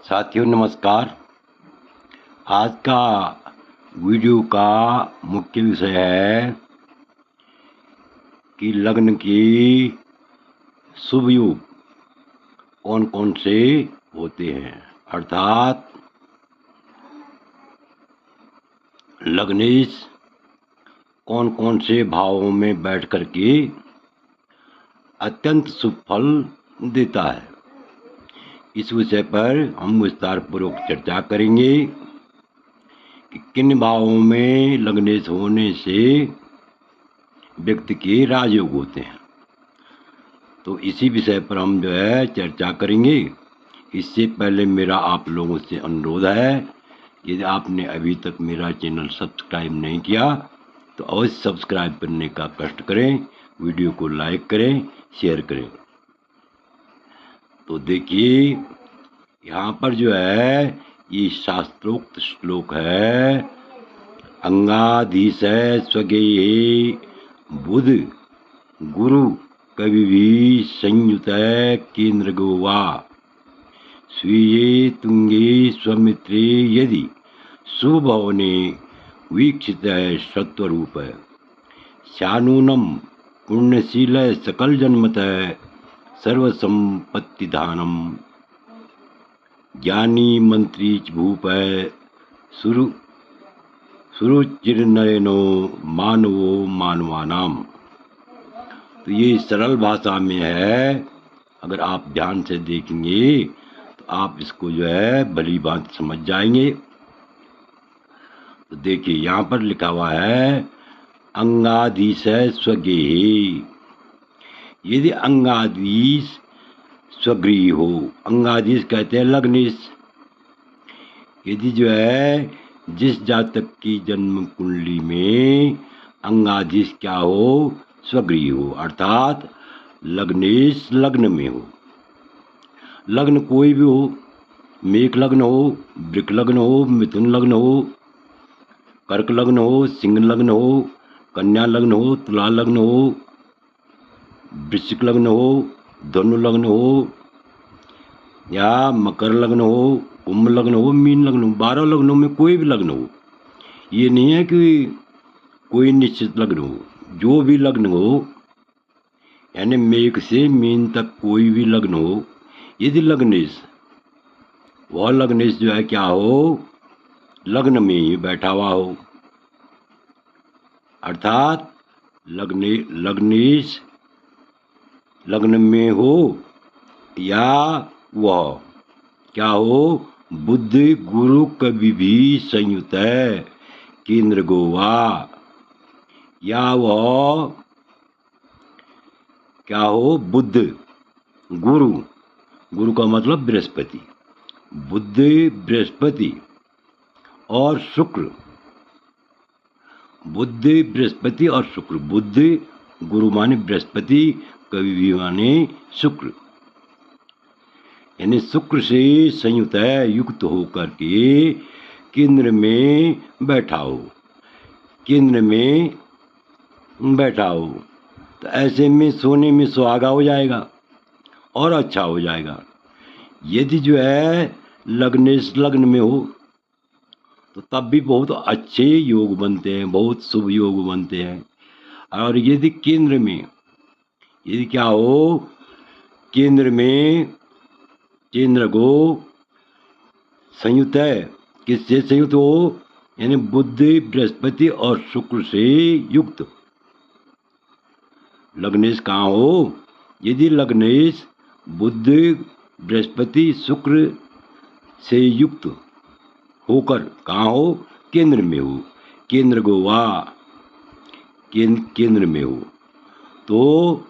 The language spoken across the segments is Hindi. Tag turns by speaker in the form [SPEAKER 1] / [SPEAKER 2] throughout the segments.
[SPEAKER 1] साथियों नमस्कार। आज का वीडियो का मुख्य विषय है कि लग्न की शुभ योग कौन कौन से होते हैं, अर्थात लग्नेश कौन कौन से भावों में बैठ करके अत्यंत शुभ फल देता है। इस विषय पर हम विस्तार पूर्वक चर्चा करेंगे कि किन भावों में लग्नेश होने से व्यक्ति के राजयोग होते हैं। तो इसी विषय पर हम चर्चा करेंगे। इससे पहले मेरा आप लोगों से अनुरोध है, यदि आपने अभी तक मेरा चैनल सब्सक्राइब नहीं किया तो अवश्य सब्सक्राइब करने का कष्ट करें, वीडियो को लाइक करें, शेयर करें। तो देखिए यहाँ पर ये शास्त्रोक्त श्लोक है, अंगाधीश स्वगेहे बुध गुरु कवि भी संयुत केंद्र गोवा स्वीये तुंगे स्वमित्रे यदि शुभ भवने वीक्षित सत्वरूप शानूनम पुण्यशील सकल जन्मत सर्वसंपत्ति दानम ज्ञानी मंत्री भूप सुरुचिर्नयनो मानवो मानवानाम। तो ये सरल भाषा में है, अगर आप ध्यान से देखेंगे तो आप इसको भली बात समझ जाएंगे। तो देखिए यहाँ पर लिखा हुआ है अंगाधीश स्वगेहे। यदि अंगाधीश स्वगृह हो, अंगाधीश कहते हैं लग्नेश। यदि जिस जातक की जन्म कुंडली में अंगाधीश क्या हो, स्वगृह हो, अर्थात लग्नेश लग्न में हो। लग्न कोई भी हो, मेष लग्न हो, वृक लग्न हो, मिथुन लग्न हो, कर्क लग्न हो, सिंह लग्न हो, कन्या लग्न हो, तुला लग्न हो, वृश्चिक लग्न हो, धनु लग्न हो, या मकर लग्न हो, कुंभ लग्न हो, मीन लग्न हो, 12 लग्नों में कोई भी लग्न हो। ये नहीं है कि कोई निश्चित लग्न हो, जो भी लग्न हो, यानी मेघ से मीन तक कोई भी लग्न हो। यदि लग्नेश, वह लग्नेश क्या हो, लग्न में ही बैठा हुआ हो, अर्थात लग्नेश लग्न में हो, या वह क्या हो, बुद्ध गुरु कवि भी संयुत केंद्र गोवा, या वह क्या हो, बुद्ध गुरु, गुरु का मतलब बृहस्पति, बुद्ध बृहस्पति और शुक्र, बुद्ध बृहस्पति और शुक्र, बुद्ध गुरु माने बृहस्पति, कवि भी माने शुक्र, यानी शुक्र से संयुक्त युक्त होकर के केंद्र में बैठा हो, केंद्र में बैठा हो। तो ऐसे में सोने में सुहागा हो जाएगा और अच्छा हो जाएगा। यदि लग्नेश लग्न में हो तो तब भी बहुत अच्छे योग बनते हैं, बहुत शुभ योग बनते हैं। और यदि केंद्र में, यदि क्या हो, केंद्र में केंद्र को संयुक्त है, किससे संयुक्त हो, यानी बुध बृहस्पति और शुक्र से युक्त लग्नेश कहाँ हो, यदि लग्नेश बुध बृहस्पति शुक्र से युक्त होकर कहाँ हो, केंद्र में हो, केंद्र गोवा, केंद्र में हो, तो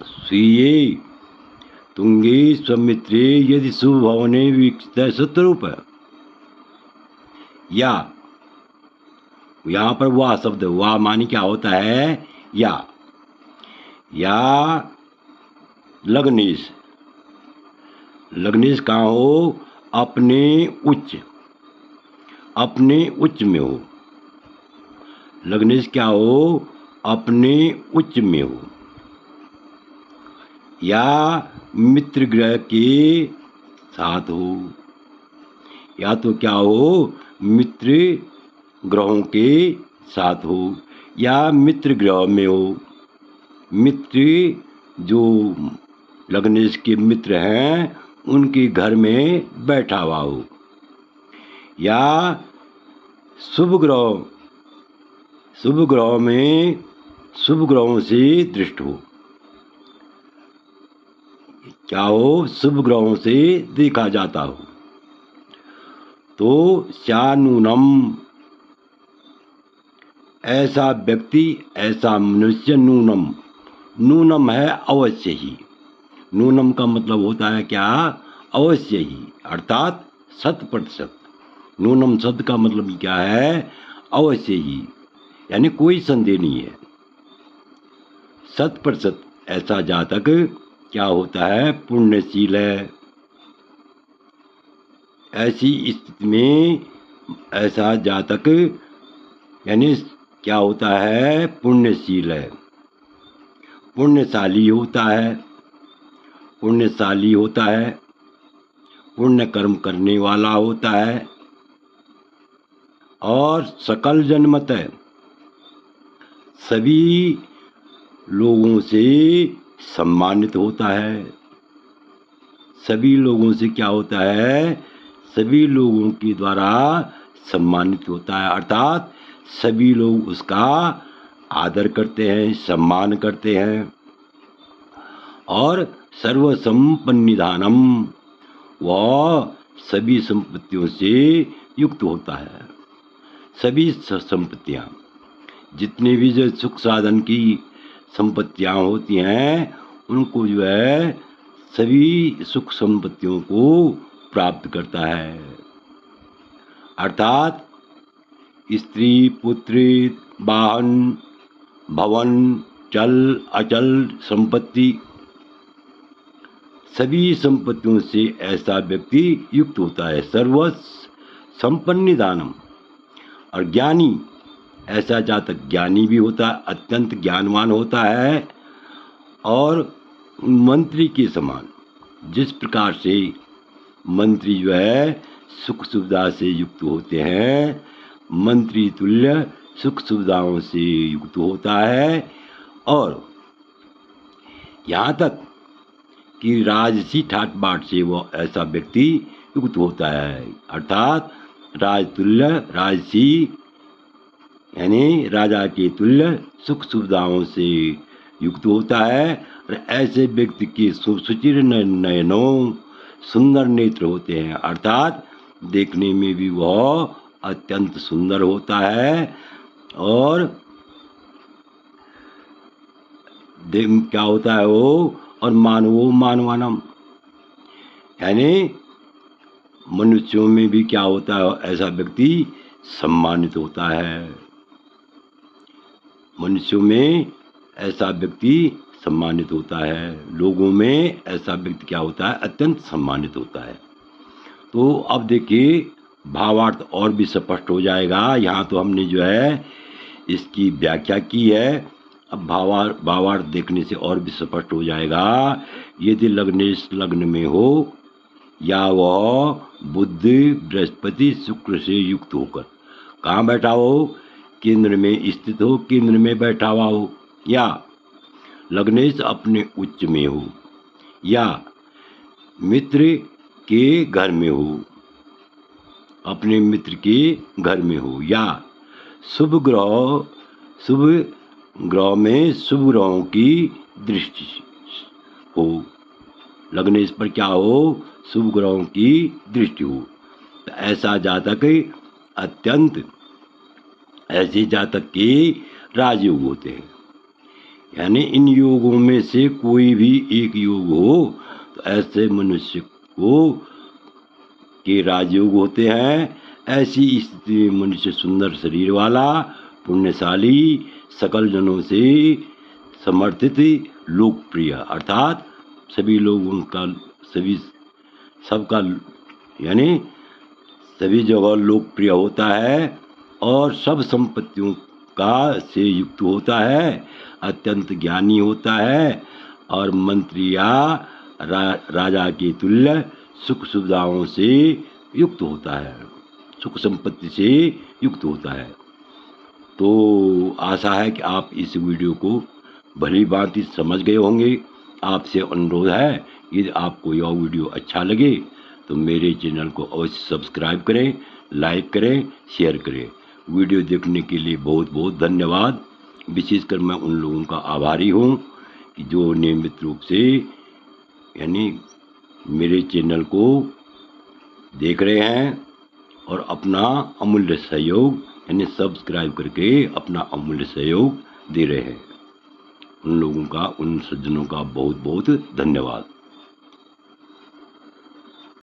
[SPEAKER 1] स्वीये तुंगे स्वमित्रे यदि शुभ भवने वीक्षित सत्वरूप, या यहाँ पर वाह शब्द, वाह मानी क्या होता है, या लग्नेश, लग्नेश कहाँ हो, अपने उच्च में हो, लग्नेश क्या हो, अपने उच्च में हो, या मित्र ग्रह के साथ हो, या तो क्या हो, मित्र ग्रहों के साथ हो, या मित्र ग्रह में हो, मित्र जो लग्नेश के मित्र हैं उनके घर में बैठा हुआ हो, या शुभ ग्रह में शुभ ग्रहों से दृष्ट हो, क्या हो, शुभ ग्रहों से देखा जाता हो। तो स्यानूनम, ऐसा व्यक्ति, ऐसा मनुष्य, नूनम है अवश्य ही। नूनम का मतलब होता है क्या, अवश्य ही, अर्थात 100%। नूनम शब्द का मतलब क्या है, अवश्य ही, यानी कोई संदेह नहीं है। 100% ऐसा जातक क्या होता है, पुण्यशील है। ऐसी स्थिति में ऐसा जातक यानी क्या होता है, पुण्यशील है, पुण्यशाली होता है, पुण्यशाली होता है, पुण्य कर्म करने वाला होता है, और सकल जनमत है, सभी लोगों से सम्मानित होता है। सभी लोगों से क्या होता है, सभी लोगों के द्वारा सम्मानित होता है, अर्थात सभी लोग उसका आदर करते हैं, सम्मान करते हैं। और सर्वसंपन्निधानम, वह सभी संपत्तियों से युक्त होता है। सभी संपत्तियां, जितने भी जो सुख साधन की संपत्तियां होती हैं, उनको जो है सभी सुख संपत्तियों को प्राप्त करता है, अर्थात स्त्री, पुत्री, वाहन, भवन, चल अचल संपत्ति, सभी संपत्तियों से ऐसा व्यक्ति युक्त होता है। सर्व संपन्न दानम, और ज्ञानी, ऐसा जातक ज्ञानी भी होता है, अत्यंत ज्ञानवान होता है। और मंत्री के समान, जिस प्रकार से मंत्री जो है सुख सुविधा से युक्त होते हैं, मंत्री तुल्य सुख सुविधाओं से युक्त होता है। और यहाँ तक कि राजसी ठाट बाट से वो ऐसा व्यक्ति युक्त होता है, अर्थात राजतुल्य, राजसी यानी राजा के तुल्य सुख सुविधाओं से युक्त होता है। और ऐसे व्यक्ति के सुचिर नयनों, सुंदर नेत्र होते हैं, अर्थात देखने में भी वह अत्यंत सुंदर होता है। और क्या होता है वो, और मानवो मानवानम, यानी मनुष्यों में भी क्या होता है, ऐसा व्यक्ति सम्मानित होता है। मनुष्यों में ऐसा व्यक्ति सम्मानित होता है, लोगों में ऐसा व्यक्ति क्या होता है, अत्यंत सम्मानित होता है। तो अब देखिए भावार्थ और भी स्पष्ट हो जाएगा। यहाँ तो हमने जो है इसकी व्याख्या की है, अब भावार्थ देखने से और भी स्पष्ट हो जाएगा। यदि लग्नेश लग्न में हो, या वह बुध बृहस्पति शुक्र से युक्त होकर कहाँ बैठा हो, केंद्र में स्थित हो, केंद्र में बैठा हुआ हो, या लग्नेश अपने उच्च में हो, या मित्र के घर में हो, अपने मित्र के घर में हो, या शुभ ग्रह में शुभ ग्रहों की दृष्टि हो, लग्नेश पर क्या हो, शुभ ग्रहों की दृष्टि हो। तो ऐसा जातक अत्यंत, ऐसे जातक के राजयोग होते हैं, यानी इन योगों में से कोई भी एक योग हो तो ऐसे मनुष्य को के राजयोग होते हैं। ऐसी स्थिति में मनुष्य सुंदर शरीर वाला, पुण्यशाली, सकल जनों से समर्थित, लोकप्रिय, अर्थात सभी लोग उनका सबका यानी सभी जगह लोकप्रिय होता है, और सब संपत्तियों का से युक्त होता है, अत्यंत ज्ञानी होता है, और मंत्री या राजा के तुल्य सुख सुविधाओं से युक्त होता है, सुख संपत्ति से युक्त होता है। तो आशा है कि आप इस वीडियो को भली भांति समझ गए होंगे। आपसे अनुरोध है, यदि आपको यह वीडियो अच्छा लगे तो मेरे चैनल को अवश्य सब्सक्राइब करें, लाइक करें, शेयर करें। वीडियो देखने के लिए बहुत बहुत धन्यवाद। विशेषकर मैं उन लोगों का आभारी हूँ कि जो नियमित रूप से यानी मेरे चैनल को देख रहे हैं और अपना अमूल्य सहयोग यानी सब्सक्राइब करके अपना अमूल्य सहयोग दे रहे हैं। उन लोगों का, उन सज्जनों का बहुत बहुत धन्यवाद।